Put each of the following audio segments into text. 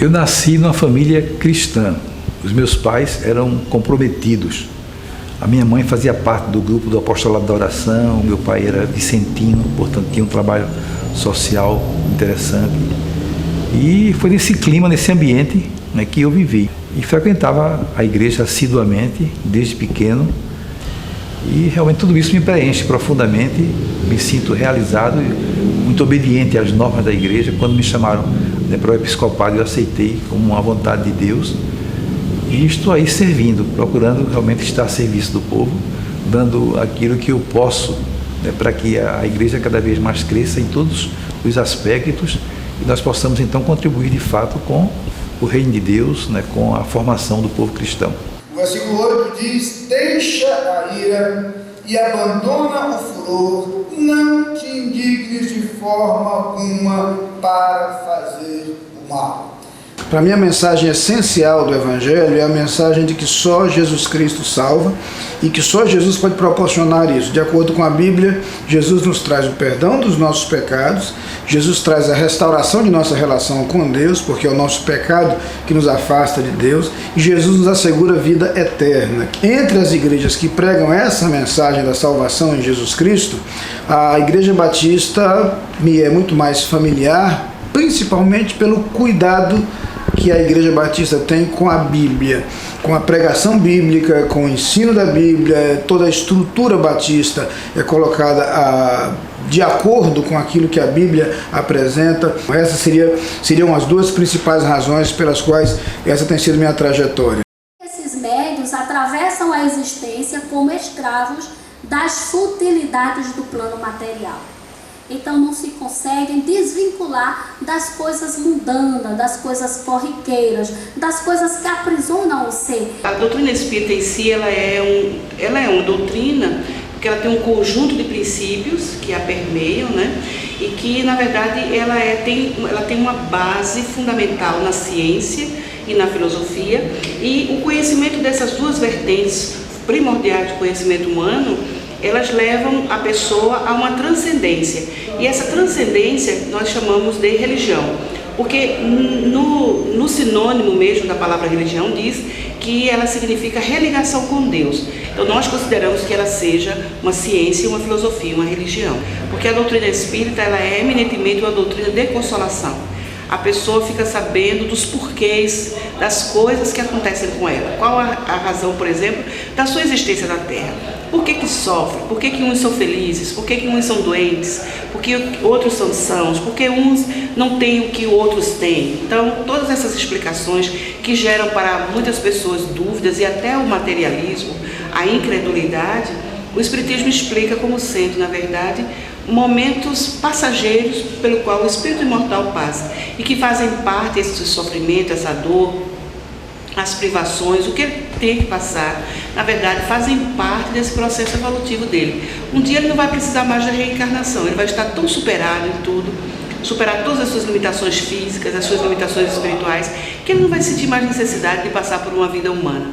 Eu nasci numa família cristã. Os meus pais eram comprometidos. A minha mãe fazia parte do grupo do Apostolado da Oração, meu pai era vicentino, portanto tinha um trabalho social interessante. E foi nesse clima, nesse ambiente, né, que eu vivi. E frequentava a igreja assiduamente, desde pequeno. E realmente tudo isso me preenche profundamente, me sinto realizado, muito obediente às normas da igreja. Quando me chamaram, né, para o episcopado, eu aceitei como uma vontade de Deus. E estou aí servindo, procurando realmente estar a serviço do povo, dando aquilo que eu posso, né, para que a igreja cada vez mais cresça em todos os aspectos e nós possamos então contribuir de fato com o reino de Deus, né, com a formação do povo cristão. O versículo 8 diz: deixa a ira e abandona o furor, não te indignes de forma alguma para fazer o mal. Para mim, a mensagem essencial do Evangelho é a mensagem de que só Jesus Cristo salva e que só Jesus pode proporcionar isso. De acordo com a Bíblia, Jesus nos traz o perdão dos nossos pecados, Jesus traz a restauração de nossa relação com Deus, porque é o nosso pecado que nos afasta de Deus, e Jesus nos assegura vida eterna. Entre as igrejas que pregam essa mensagem da salvação em Jesus Cristo, a Igreja Batista me é muito mais familiar, principalmente pelo cuidado que a Igreja Batista tem com a Bíblia, com a pregação bíblica, com o ensino da Bíblia. Toda a estrutura batista é colocada de acordo com aquilo que a Bíblia apresenta. Essas seriam as duas principais razões pelas quais essa tem sido minha trajetória. Esses médios atravessam a existência como escravos das futilidades do plano material. Então não se conseguem desvincular das coisas mundanas, das coisas corriqueiras, das coisas que aprisionam o ser. A doutrina espírita em si, ela é uma doutrina porque ela tem um conjunto de princípios que a permeiam, né? E que, na verdade, ela tem uma base fundamental na ciência e na filosofia, e o conhecimento dessas duas vertentes primordiais do conhecimento humano, elas levam a pessoa a uma transcendência. E essa transcendência nós chamamos de religião, porque no sinônimo mesmo da palavra religião diz que ela significa religação com Deus. Então nós consideramos que ela seja uma ciência, uma filosofia, uma religião, porque a doutrina espírita ela é eminentemente uma doutrina de consolação. A pessoa fica sabendo dos porquês das coisas que acontecem com ela. Qual a razão, por exemplo, da sua existência na Terra? Por que sofre? Por que uns são felizes? Por que uns são doentes? Por que outros são sãos? Por que uns não têm o que outros têm? Então, todas essas explicações que geram para muitas pessoas dúvidas e até o materialismo, a incredulidade, o Espiritismo explica como sendo, na verdade, momentos passageiros pelo qual o espírito imortal passa e que fazem parte desse sofrimento, essa dor, as privações, o que ele tem que passar, na verdade, fazem parte desse processo evolutivo dele. Um dia ele não vai precisar mais da reencarnação, ele vai estar tão superado em tudo, superar todas as suas limitações físicas, as suas limitações espirituais, que ele não vai sentir mais necessidade de passar por uma vida humana.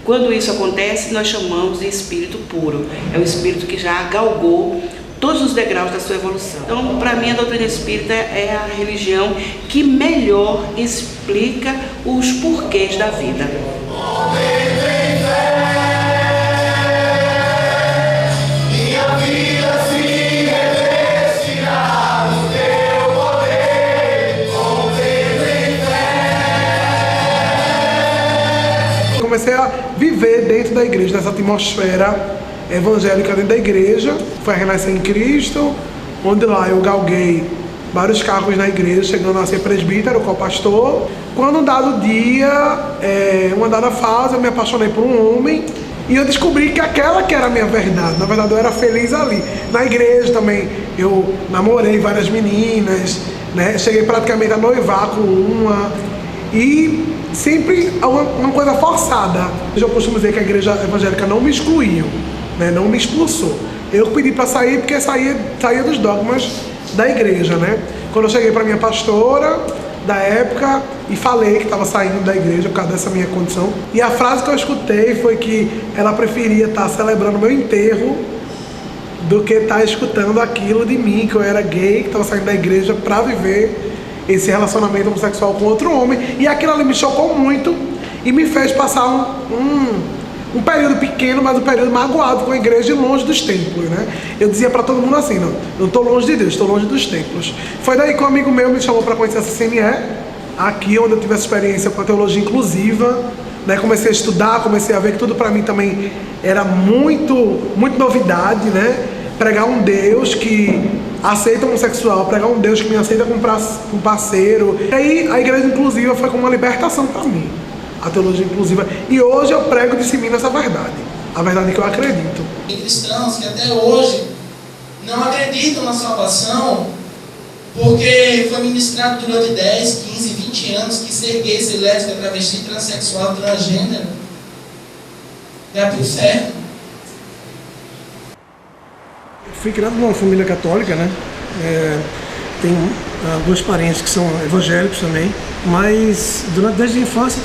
Quando isso acontece, nós chamamos de espírito puro. É o espírito que já galgou todos os degraus da sua evolução. Então, para mim, a doutrina espírita é a religião que melhor explica os porquês da vida. Comecei a viver dentro da igreja, nessa atmosfera evangélica dentro da igreja. Foi a Renascer em Cristo, onde lá eu galguei vários cargos na igreja, chegando a ser presbítero, co-pastor. Quando um dado dia, uma dada fase, eu me apaixonei por um homem e eu descobri que aquela que era a minha verdade. Na verdade, eu era feliz ali. Na igreja também, eu namorei várias meninas, né? Cheguei praticamente a noivar com uma e sempre uma coisa forçada. Eu costumo dizer que a igreja evangélica não me excluiu, né? Não me expulsou. Eu pedi para sair porque saía dos dogmas da igreja, né? Quando eu cheguei para minha pastora da época e falei que estava saindo da igreja por causa dessa minha condição, e a frase que eu escutei foi que ela preferia estar celebrando meu enterro do que estar escutando aquilo de mim, que eu era gay, que estava saindo da igreja para viver esse relacionamento homossexual com outro homem, e aquilo ali me chocou muito e me fez passar um período pequeno, mas um período magoado com a igreja e longe dos templos, né? Eu dizia para todo mundo assim, não estou longe de Deus, estou longe dos templos. Foi daí que um amigo meu me chamou para conhecer essa CNE, aqui onde eu tive essa experiência com a teologia inclusiva, né? Comecei a estudar, comecei a ver que tudo para mim também era muito novidade, né? Pregar um Deus que aceita homossexual, pregar um Deus que me aceita como parceiro. E aí a igreja inclusiva foi como uma libertação para mim, a teologia inclusiva. E hoje eu prego e dissemino essa verdade, a verdade que eu acredito. Tem cristãos que até hoje não acreditam na salvação porque foi ministrado durante 10, 15, 20 anos que ser gay, ser lésbica, travesti, transexual, transgênero é para o inferno. Fui criado numa família católica, né? Tenho dois parentes que são evangélicos também, mas desde a infância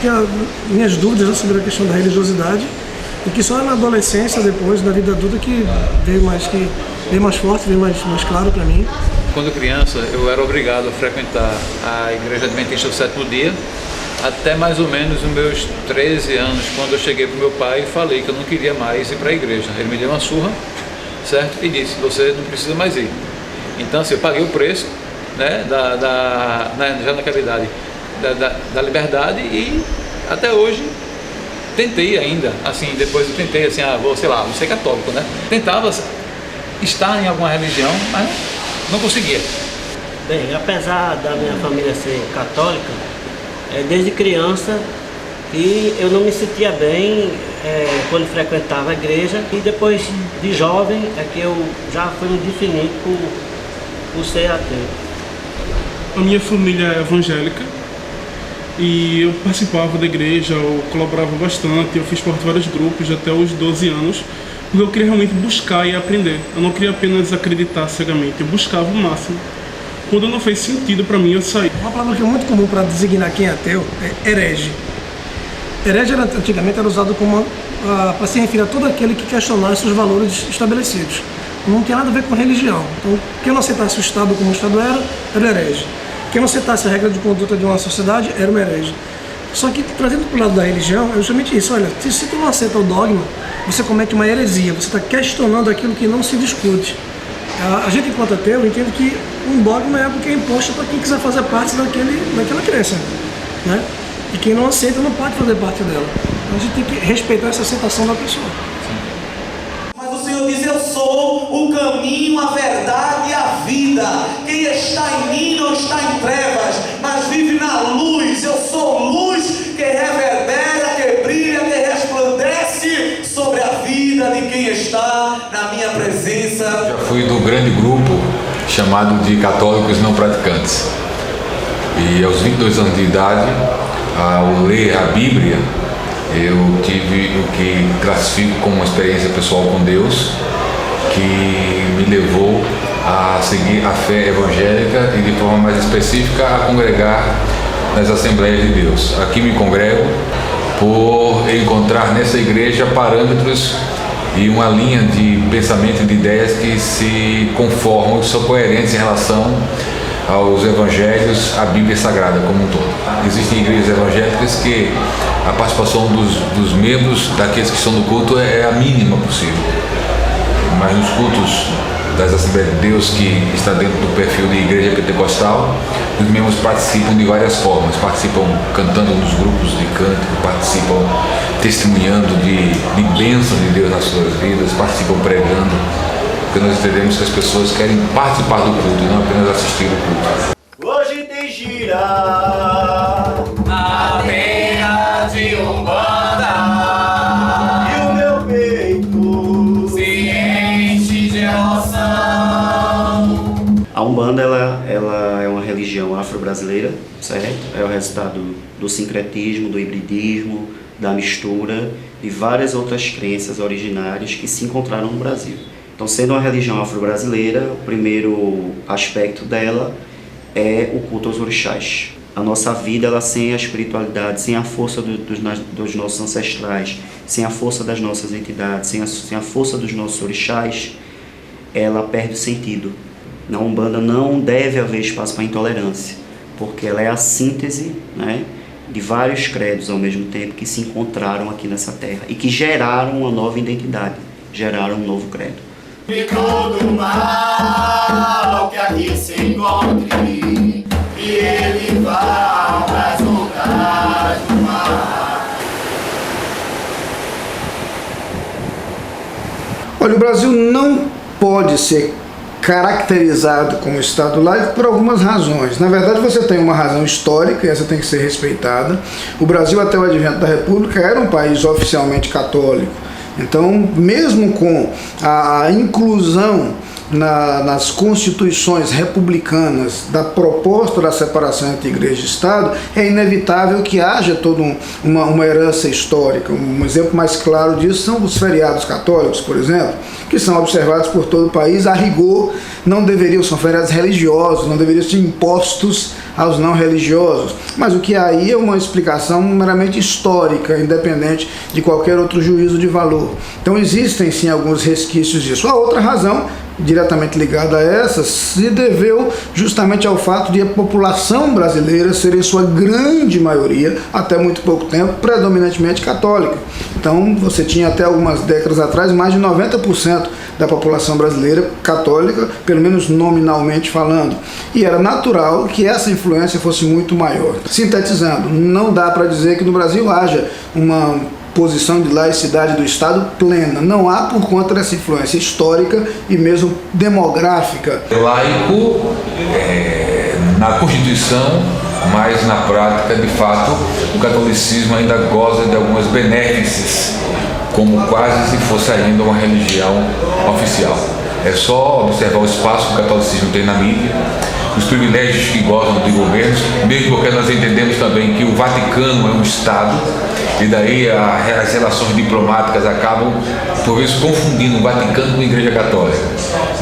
tenho minhas dúvidas sobre a questão da religiosidade, e que só na adolescência, depois, na vida adulta, que veio mais forte, veio mais claro para mim. Quando criança, eu era obrigado a frequentar a Igreja Adventista do Sétimo Dia, até mais ou menos os meus 13 anos, quando eu cheguei para o meu pai e falei que eu não queria mais ir para a igreja. Ele me deu uma surra, certo? E disse, você não precisa mais ir. Então, assim, eu paguei o preço, né, já naquela idade, da liberdade, e até hoje tentei ainda, assim, depois eu tentei, assim, vou ser católico, né? Tentava estar em alguma religião, mas não conseguia. Bem, apesar da minha família ser católica, desde criança, e eu não me sentia bem quando frequentava a igreja, e depois de jovem é que eu já fui me definir por ser ateu. A minha família é evangélica e eu participava da igreja, eu colaborava bastante, eu fiz parte de vários grupos até os 12 anos, porque eu queria realmente buscar e aprender. Eu não queria apenas acreditar cegamente, eu buscava o máximo. Quando não fez sentido para mim, eu saí. Uma palavra que é muito comum para designar quem é ateu é herege. Herege antigamente era usado para se referir a todo aquele que questionasse os valores estabelecidos. Não tinha nada a ver com religião. Então, quem não aceitasse o Estado como o Estado era herege. Quem não aceitasse a regra de conduta de uma sociedade era um herege. Só que, trazendo para o lado da religião, é justamente isso. Olha, se tu não aceita o dogma, você comete uma heresia, você está questionando aquilo que não se discute. A gente, enquanto ateu, entende que um dogma é algo que é imposto para quem quiser fazer parte daquela crença, né? E quem não aceita não pode fazer parte dela. Então a gente tem que respeitar essa aceitação da pessoa. Mas o Senhor diz, eu sou o caminho, a verdade e a vida. Quem está em mim não está em trevas, mas vive na luz. Eu sou luz que reverbera, que brilha, que resplandece sobre a vida de quem está na minha presença. Já fui do grande grupo chamado de católicos não praticantes. E aos 22 anos de idade, ao ler a Bíblia, eu tive o que classifico como uma experiência pessoal com Deus, que me levou a seguir a fé evangélica e, de forma mais específica, a congregar nas Assembleias de Deus. Aqui me congrego por encontrar nessa igreja parâmetros e uma linha de pensamento e de ideias que se conformam, que são coerentes em relação aos evangelhos, à Bíblia Sagrada como um todo. Existem igrejas evangélicas que a participação dos membros, daqueles que estão no culto, é a mínima possível. Mas nos cultos das Assembleias de Deus, que está dentro do perfil de igreja pentecostal, os membros participam de várias formas, participam cantando nos grupos de canto, participam testemunhando de bênção de Deus nas suas vidas, participam pregando, porque nós entendemos que as pessoas querem participar do culto e não apenas assistir o culto. Hoje tem gira na terra de Umbanda, e o meu peito se enche de emoção. A Umbanda ela é uma religião afro-brasileira, certo? É o resultado do sincretismo, do hibridismo, da mistura de várias outras crenças originárias que se encontraram no Brasil. Então, sendo uma religião afro-brasileira, o primeiro aspecto dela é o culto aos orixás. A nossa vida, ela sem a espiritualidade, sem a força dos nossos ancestrais, sem a força das nossas entidades, sem a força dos nossos orixás, ela perde o sentido. Na Umbanda não deve haver espaço para intolerância, porque ela é a síntese, né, de vários credos ao mesmo tempo que se encontraram aqui nessa terra e que geraram uma nova identidade, geraram um novo credo. E todo mal que aqui se encontre, e ele vá para as lugares do mar. Olha, o Brasil não pode ser caracterizado como Estado laico por algumas razões. Na verdade, você tem uma razão histórica, e essa tem que ser respeitada. O Brasil, até o advento da República, era um país oficialmente católico. Então, mesmo com a inclusão nas constituições republicanas da proposta da separação entre igreja e Estado, é inevitável que haja toda uma herança histórica. Um exemplo mais claro disso são os feriados católicos, por exemplo, que são observados por todo o país. A rigor, não deveriam, são feriados religiosos, não deveriam ser impostos aos não religiosos. Mas o que há aí é uma explicação meramente histórica, independente de qualquer outro juízo de valor. Então existem sim alguns resquícios disso. A outra razão, diretamente ligada a essa, se deveu justamente ao fato de a população brasileira ser, em sua grande maioria, até muito pouco tempo, predominantemente católica. Então você tinha até algumas décadas atrás mais de 90% da população brasileira católica, pelo menos nominalmente falando. E era natural que essa influência fosse muito maior. Sintetizando, não dá para dizer que no Brasil haja uma posição de laicidade do Estado plena. Não há, por conta dessa influência histórica e mesmo demográfica. Laico na Constituição, mas na prática, de fato, o catolicismo ainda goza de algumas benéfices, como quase se fosse ainda uma religião oficial. É só observar o espaço que o catolicismo tem na mídia, os privilégios que gozam de governos, mesmo porque nós entendemos também que o Vaticano é um Estado, e daí as relações diplomáticas acabam, por vezes, confundindo o Vaticano com a Igreja Católica.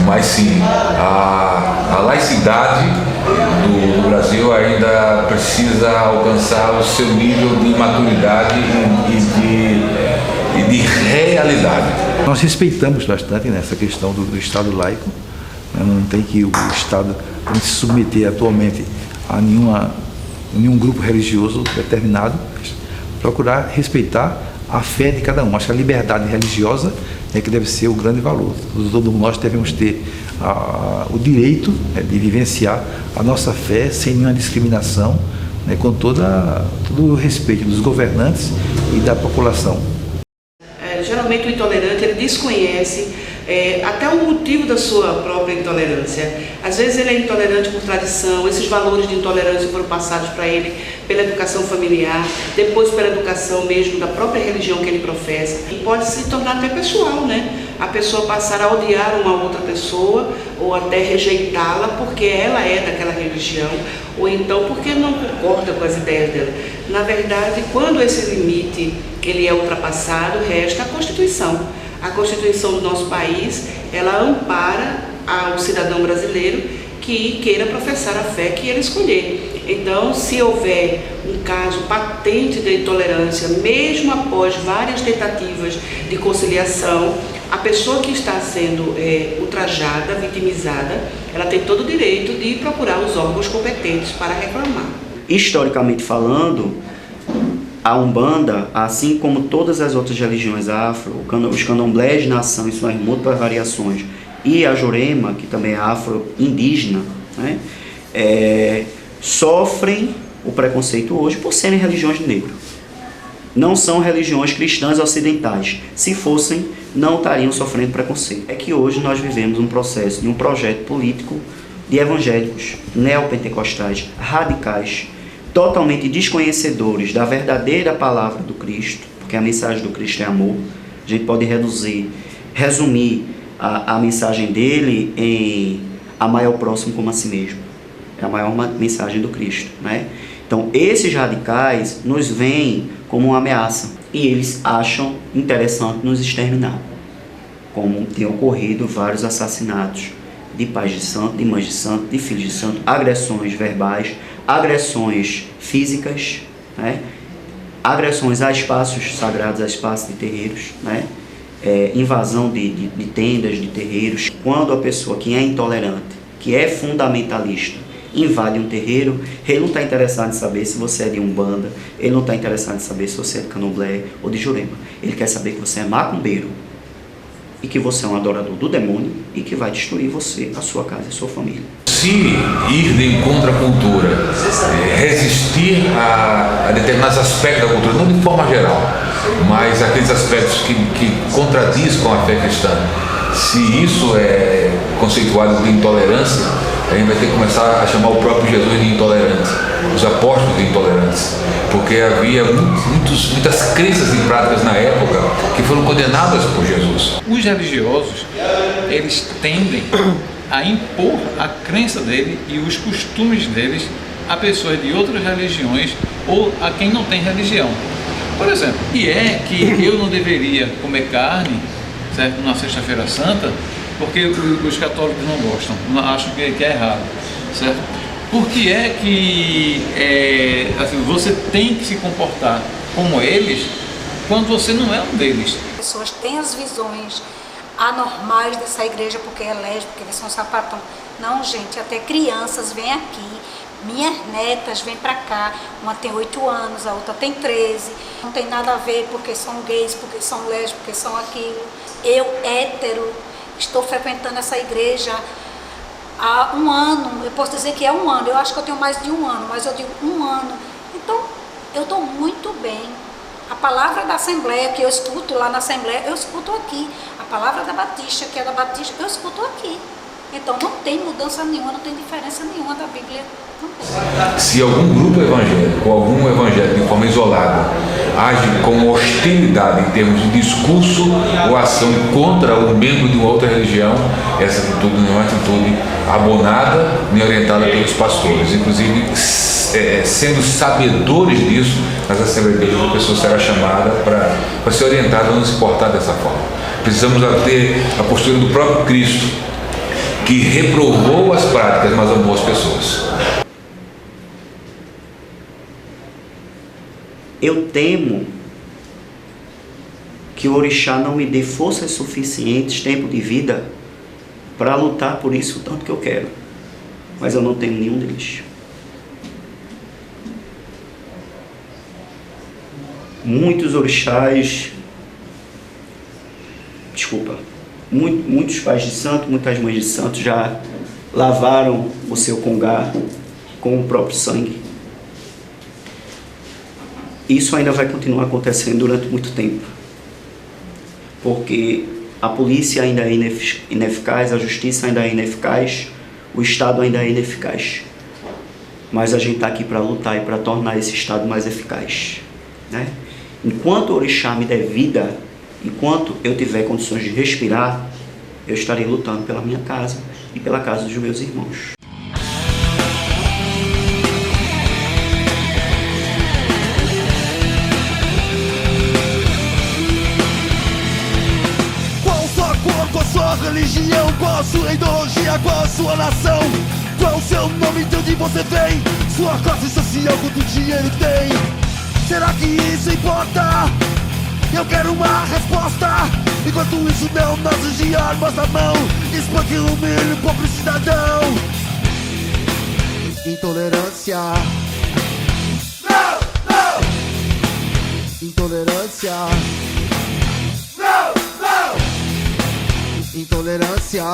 Mas sim, a laicidade do Brasil ainda precisa alcançar o seu nível de maturidade e de realidade. Nós respeitamos bastante nessa questão do Estado laico. Não tem que o Estado se submeter atualmente a nenhum grupo religioso determinado. Procurar respeitar a fé de cada um. Acho que a liberdade religiosa é que deve ser o grande valor. Todos nós devemos ter o direito de vivenciar a nossa fé sem nenhuma discriminação, com todo o respeito dos governantes e da população. Geralmente o intolerante ele desconhece até o motivo da sua própria intolerância. Às vezes ele é intolerante por tradição, esses valores de intolerância foram passados para ele pela educação familiar, depois pela educação mesmo da própria religião que ele professa. E pode se tornar até pessoal, né? A pessoa passar a odiar uma outra pessoa ou até rejeitá-la porque ela é daquela religião ou então porque não concorda com as ideias dela. Na verdade, quando esse limite ele é ultrapassado, resta a Constituição. A Constituição do nosso país, ela ampara ao cidadão brasileiro que queira professar a fé que ele escolher. Então, se houver um caso patente de intolerância, mesmo após várias tentativas de conciliação, a pessoa que está sendo ultrajada, vitimizada, ela tem todo o direito de procurar os órgãos competentes para reclamar. Historicamente falando, a Umbanda, assim como todas as outras religiões afro, os candomblés de nação e suas múltiplas variações, e a Jurema, que também é afro-indígena, né, sofrem o preconceito hoje por serem religiões negras. Não são religiões cristãs ocidentais. Se fossem, não estariam sofrendo preconceito. É que hoje nós vivemos um processo de um projeto político de evangélicos, neopentecostais, radicais, totalmente desconhecedores da verdadeira palavra do Cristo, porque a mensagem do Cristo é amor. A gente pode resumir a mensagem dele em amar ao próximo como a si mesmo. É a maior mensagem do Cristo, né? Então, esses radicais nos veem como uma ameaça e eles acham interessante nos exterminar, como tem ocorrido vários assassinatos de pais de santo, de mães de santo, de filhos de santo, agressões verbais, agressões físicas, né? Agressões a espaços sagrados, a espaços de terreiros, né? Invasão de tendas, de terreiros. Quando a pessoa que é intolerante, que é fundamentalista, invade um terreiro, ele não está interessado em saber se você é de Umbanda, ele não está interessado em saber se você é de Candomblé ou de Jurema. Ele quer saber que você é macumbeiro e que você é um adorador do demônio e que vai destruir você, a sua casa e a sua família. Se ir de encontro à cultura, resistir a determinados aspectos da cultura, não de forma geral, mas aqueles aspectos que contradiz com a fé cristã, se isso é conceituado de intolerância, a gente vai ter que começar a chamar o próprio Jesus de intolerante, os apóstolos de intolerantes, porque havia muitas crenças e práticas na época que foram condenadas por Jesus. Os religiosos, eles tendem a impor a crença dele e os costumes deles a pessoas de outras religiões ou a quem não tem religião. Por exemplo, e é que eu não deveria comer carne, certo, na Sexta-feira Santa, porque os católicos não gostam, acham que é errado, certo? Por que é que assim, você tem que se comportar como eles quando você não é um deles? As pessoas têm as visões anormais dessa igreja porque é lésbica, porque eles são sapatão. Não, gente, até crianças vêm aqui, minhas netas vêm pra cá, uma tem 8 anos, a outra tem 13. Não tem nada a ver porque são gays, porque são lésbicos, porque são aquilo. Eu, hétero, estou frequentando essa igreja há 1 ano, eu posso dizer que é 1 ano, eu acho que eu tenho mais de 1 ano, mas eu digo 1 ano. Então, eu estou muito bem. A palavra da Assembleia, que eu escuto lá na Assembleia, eu escuto aqui. A palavra da Batista, que é da Batista, eu escuto aqui. Então, não tem mudança nenhuma, não tem diferença nenhuma da Bíblia. Não tem. Se algum grupo evangélico, ou algum evangélico de forma isolada, age com hostilidade em termos de discurso ou ação contra o membro de uma outra religião, essa atitude não é uma atitude abonada nem orientada pelos pastores. Inclusive, sendo sabedores disso, nas Assembleias de Deus, a pessoa será chamada para ser orientada a não se portar dessa forma. Precisamos ter a postura do próprio Cristo, que reprovou as práticas, mas amou as pessoas. Eu temo que o orixá não me dê forças suficientes, tempo de vida, para lutar por isso o tanto que eu quero. Mas eu não tenho nenhum deles. Muitos orixás, muitos pais de santo, muitas mães de santo já lavaram o seu congá com o próprio sangue. Isso ainda vai continuar acontecendo durante muito tempo, porque a polícia ainda é ineficaz, a justiça ainda é ineficaz, o Estado ainda é ineficaz. Mas a gente está aqui para lutar e para tornar esse Estado mais eficaz, né? Enquanto o orixá me der vida, enquanto eu tiver condições de respirar, eu estarei lutando pela minha casa e pela casa dos meus irmãos. Qual sua cor, qual sua religião, qual a sua ideologia, qual a sua nação? Qual o seu nome, de onde você vem? Sua classe social, quanto dinheiro tem? Será que isso importa? Eu quero uma resposta. Enquanto isso não, nós de armas na mão, espanque, humilhe o pobre cidadão. Intolerância. Não, não. Intolerância. Não, não. Intolerância.